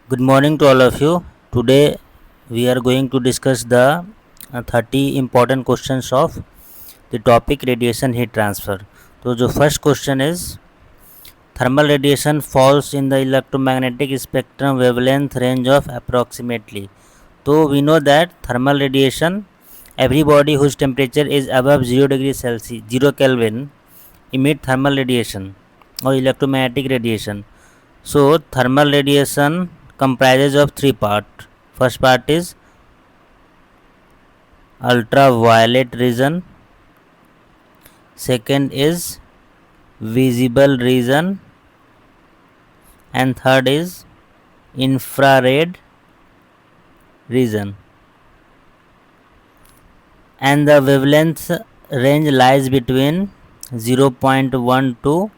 Good morning to all of you. Today we are going to discuss the 30 important questions of the topic radiation heat transfer. So, the first question is thermal radiation falls in the electromagnetic spectrum wavelength range of approximately. So, we know that thermal radiation, every body whose temperature is above 0 degrees Celsius, 0 Kelvin, emit thermal radiation or electromagnetic radiation. So, thermal radiation comprises of three parts. First part is ultraviolet region, second is visible region, and third is infrared region. And the wavelength range lies between 0.1 to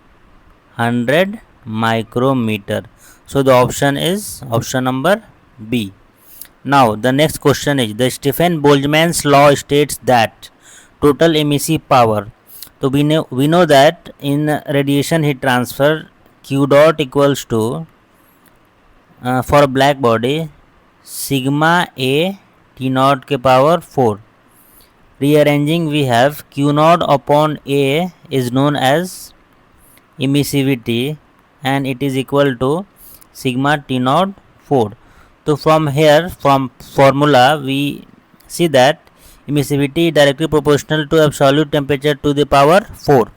100 micrometer. So the option is option number B. Now the next question is the Stephen Boltzmann's law states that total emissive power. So we know that in radiation heat transfer Q dot equals to for a black body sigma A T naught के power 4. Rearranging we have Q naught upon A is known as emissivity and it is equal to sigma T naught 4. So from here, from formula we see that emissivity is directly proportional to absolute temperature to the power 4.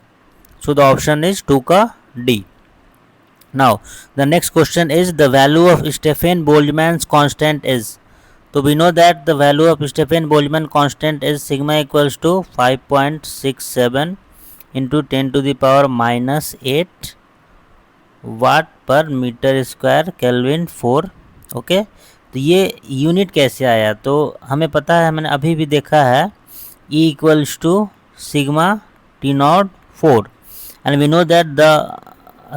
So the option is 2 ka D. Now the next question is the value of Stephen Boltzmann's constant is. So we know that the value of Stephen Boltzmann constant is sigma equals to 5.67 into 10 to the power minus 8 watt per metre square kelvin 4. Okay, तो ये unit कैसे आया? तो हमें पता है, मैंने अभी भी देखा है, E equals to sigma T not 4 and we know that the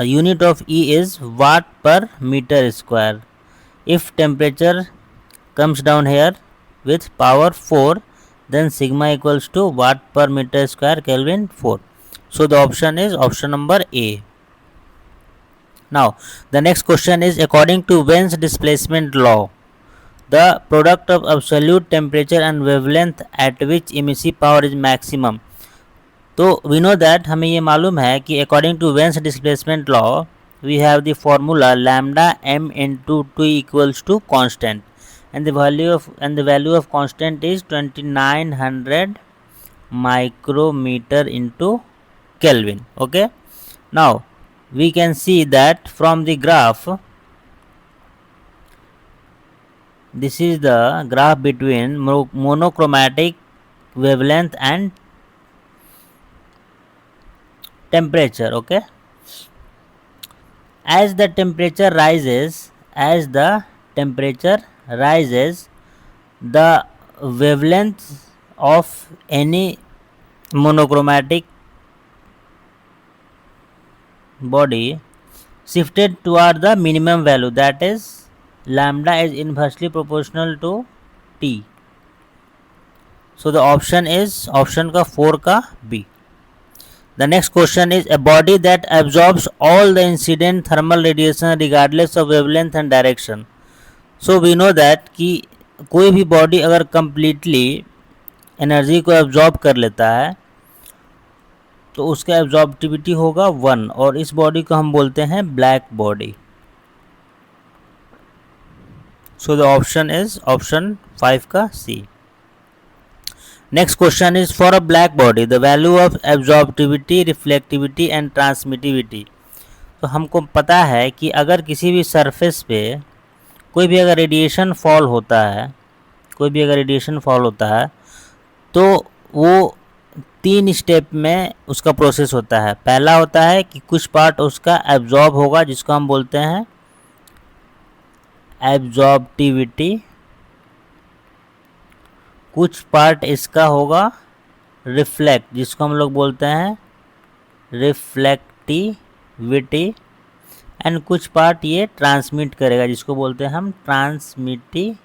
unit of E is watt per metre square. If temperature comes down here with power 4, then sigma equals to watt per meter square Kelvin 4. So the option is option number A. Now the next question is according to Wein's displacement law, the product of absolute temperature and wavelength at which emissive power is maximum. तो we know that हमें ये मालूम है कि according to Wein's displacement law we have the formula lambda m into 2 equals to constant and the value of constant is 2900 micrometer into Kelvin. Okay, now we can see that from the graph, this is the graph between monochromatic wavelength and temperature. Okay, as the temperature rises, the wavelength of any monochromatic body shifted toward the minimum value, that is lambda is inversely proportional to T. So the option is option का 4 का B. The next question is a body that absorbs all the incident thermal radiation regardless of wavelength and direction. So we know that कि कोई भी body अगर completely energy को absorb कर लेता है तो उसका एब्जॉर्बिविटी होगा 1 और इस बॉडी को हम बोलते हैं black body. So the option is option 5 का C. Next question is for a black body the value of absorptivity, reflectivity and transmittivity. तो हमको पता है कि अगर किसी भी सरफेस पे कोई भी अगर रेडिएशन फॉल होता है तो वो 3 स्टेप में उसका प्रोसेस होता है. पहला होता है कि कुछ पार्ट उसका एब्जॉर्ब होगा जिसको हम बोलते हैं एब्जॉर्बिविटी, कुछ पार्ट इसका होगा रिफ्लेक्ट जिसको हम लोग बोलते हैं रिफ्लेक्टिविटी एंड कुछ पार्ट ये ट्रांसमिट करेगा जिसको बोलते हैं हम transmittivity.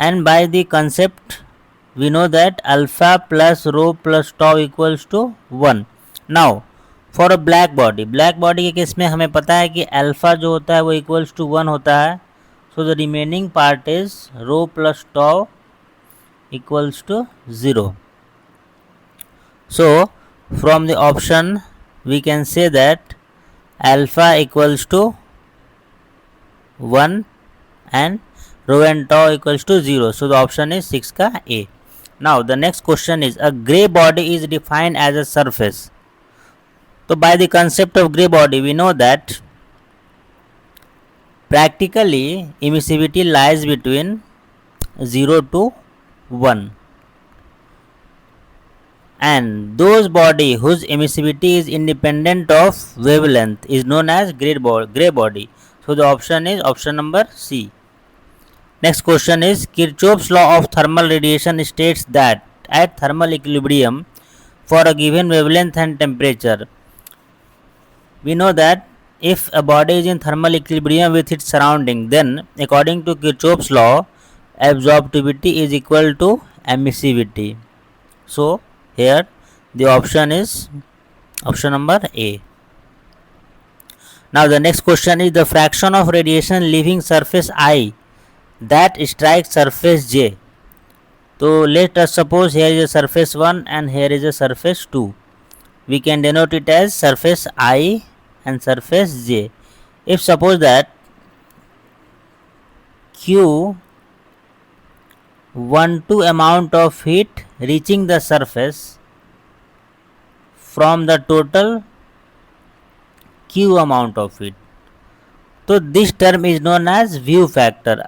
And by the concept we know that alpha plus rho plus tau equals to 1. Now for a black body के केस में हमें पता है कि अल्फा जो होता है वो इक्वल्स टू 1 होता है. So the remaining part is rho plus tau equals to 0. So from the option we can say that alpha equals to 1 and rho and tau equals to 0. So the option is 6 का A. Now the next question is, a grey body is defined as a surface. So by the concept of grey body we know that practically emissivity lies between 0 to 1, and those body whose emissivity is independent of wavelength is known as grey body. So the option is option number C. Next question is, Kirchhoff's law of thermal radiation states that at thermal equilibrium for a given wavelength and temperature, we know that if a body is in thermal equilibrium with its surrounding, then according to Kirchhoff's law, absorptivity is equal to emissivity. So here the option is option number A. Now the next question is, the fraction of radiation leaving surface I that strikes surface J. So let us suppose here is a surface 1 and here is a surface 2. We can denote it as surface I and surface J. If suppose that Q 12 amount of heat reaching the surface from the total Q amount of heat. So this term is known as view factor.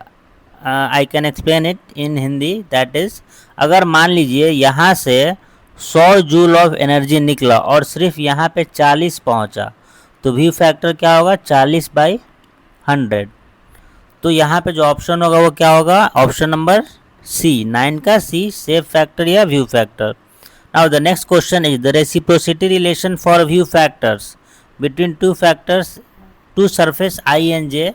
I can explain it in Hindi. That is, अगर मान लीजिए यहाँ से 100 joule of energy निकला और सिर्फ यहाँ पे 40 पहुँचा, तो व्यू फैक्टर क्या होगा, 40/100. तो यहाँ पे जो ऑप्शन होगा वो क्या होगा, ऑप्शन नंबर C, 9 का C, सेफ फैक्टर या view factor. Now the next question is, the reciprocity relation for view factors between two surface I and J.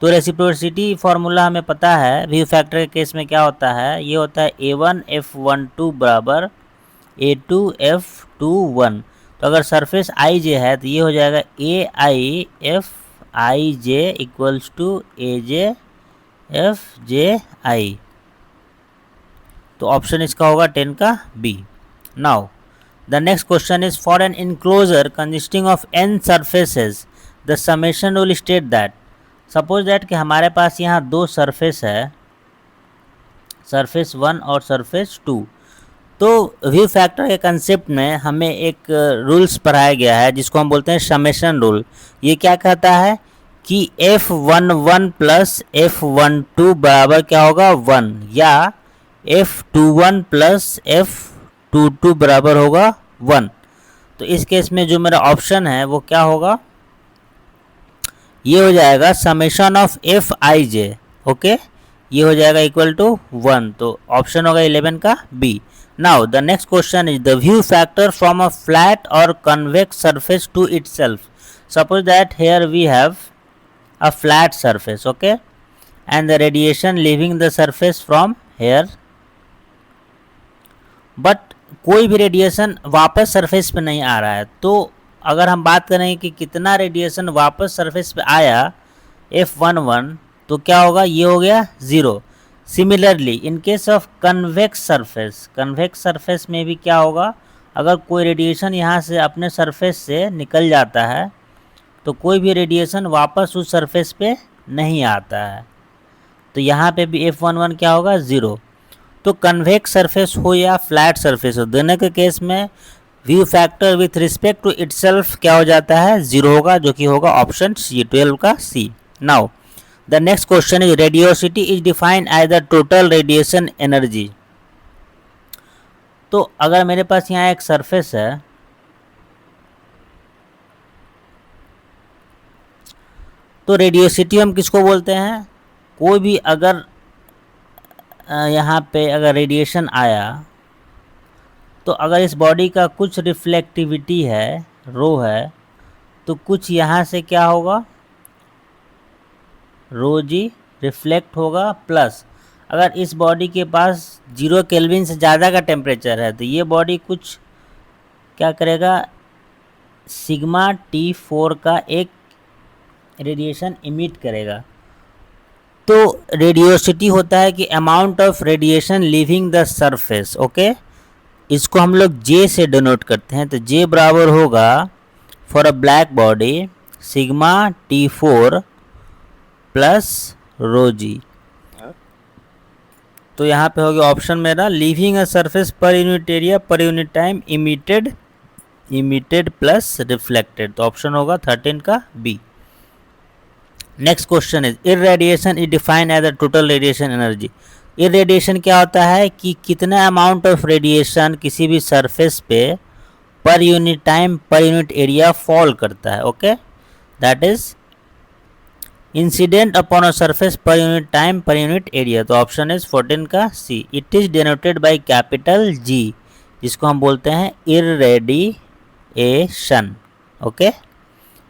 तो रेसिप्रोसिटी फार्मूला हमें पता है, व्यू फैक्टर के केस में क्या होता है, ये होता है A1F12 बराबर A2F21. तो अगर सरफेस IJ है तो ये हो जाएगा AIFIJ इक्वल्स टू AJFJI. तो ऑप्शन इसका होगा 10 का B. Now the next question is, for an enclosure consisting of n surfaces the summation rule state that. Suppose that कि हमारे पास यहाँ दो सरफेस है, सरफेस 1 और सरफेस 2. तो व्यू फैक्टर के कंसेप्ट में हमें एक रूल्स पढ़ाया गया है जिसको हम बोलते हैं समेशन रूल. ये क्या कहता है कि F11 प्लस F12 बराबर क्या होगा 1, या F21 प्लस F22 बराबर होगा 1. तो इस केस में जो मेरा ऑप्शन है वो क्या होगा, ये हो जाएगा समेशन ऑफ Fij. ओके, ये हो जाएगा इक्वल टू 1. तो ऑप्शन होगा 11 का B. Now the next question is, the view factor from a flat or convex surface to itself. Suppose that here we have a flat surface, okay, and the radiation leaving the surface from here, but कोई भी radiation वापस surface पे नहीं आ रहा है. तो अगर हम बात करें कि कितना रेडिएशन वापस सरफेस पे आया F11, तो क्या होगा, ये हो गया 0. Similarly in case of convex surface में भी क्या होगा, अगर कोई रेडिएशन यहाँ से अपने सरफेस से निकल जाता है तो कोई भी रेडिएशन वापस उस सरफेस पे नहीं आता है. तो यहाँ पे भी F11 क्या होगा 0. तो कन्वेक्स सरफेस हो या फ्लैट सरफेस हो, दोनों के केस में view factor with respect to itself क्या हो जाता है, 0 होगा, जो कि होगा ऑप्शन C, 12 का C. Now the next question is, radiosity is defined as the total radiation energy. तो अगर मेरे पास यहाँ एक सरफेस है, तो रेडियोसिटी हम किसको बोलते हैं, कोई भी अगर यहाँ पे अगर रेडिएशन आया तो अगर इस बॉडी का कुछ रिफ्लेक्टिविटी है, रो है, तो कुछ यहाँ से क्या होगा, रो जी रिफ्लेक्ट होगा, प्लस अगर इस बॉडी के पास 0 केल्विन से ज़्यादा का टेम्परेचर है तो ये बॉडी कुछ क्या करेगा, सिग्मा T4 का एक रेडिएशन इमिट करेगा। तो रेडियोसिटी होता है कि amount of radiation leaving the surface. Okay, इसको हम लोग J से डिनोट करते हैं। तो J बराबर होगा for a black body sigma T4 plus rho G. तो यहाँ पे हो गया ऑप्शन मेरा leaving a surface per unit area per unit time emitted plus reflected. तो ऑप्शन होगा 13 का B. Next question is irradiation is defined as the total radiation energy. Irradiation क्या होता है कि कितना अमाउंट ऑफ रेडिएशन किसी भी सरफेस पे per unit time per unit area fall करता है। Okay, that is incident upon a surface per unit time per unit area. तो ऑप्शन इज 14 का C. It is denoted by capital G, जिसको हम बोलते हैं irradiation. Okay,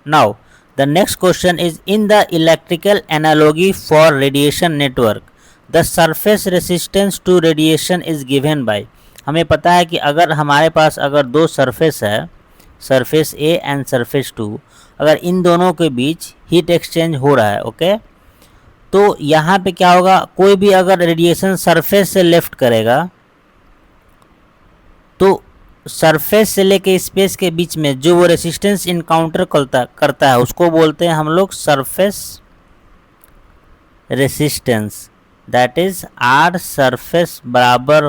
now the next question is in the electrical analogy for radiation network the surface resistance to radiation is given by। हमें पता है कि अगर हमारे पास अगर दो सरफेस है, सरफेस A एंड सरफेस 2, अगर इन दोनों के बीच हीट एक्सचेंज हो रहा है, ओके, तो यहाँ पे क्या होगा, कोई भी अगर रेडिएशन सरफेस से लेफ्ट करेगा तो सरफेस से लेके स्पेस के बीच में जो वो रेसिस्टेंस इनकाउंटर करता है उसको बोलते हैं हम लोग surface resistance. That is R surface बराबर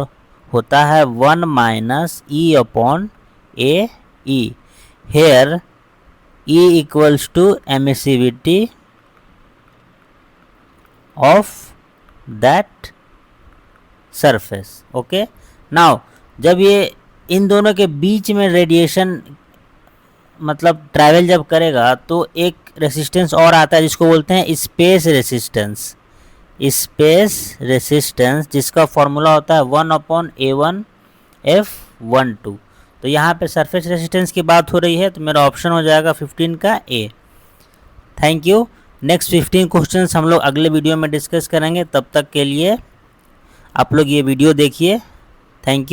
होता है 1 minus E upon A E. Here E equals to emissivity of that surface. Okay, now जब ये इन दोनों के बीच में रेडिएशन मतलब ट्रैवल जब करेगा तो एक रेसिस्टेंस और आता है जिसको बोलते हैं स्पेस रेसिस्टेंस। स्पेस रेसिस्टेंस जिसका फॉर्मूला होता है 1/A1F12। तो यहाँ पे सरफेस रेसिस्टेंस की बात हो रही है, तो मेरा ऑप्शन हो जाएगा 15 का A. Thank you. Next 15 questions हम लोग अगले वीडियो में डिस्कस करेंगे। तब तक के लिए आप लोग ये वीडियो देखिए। Thank you.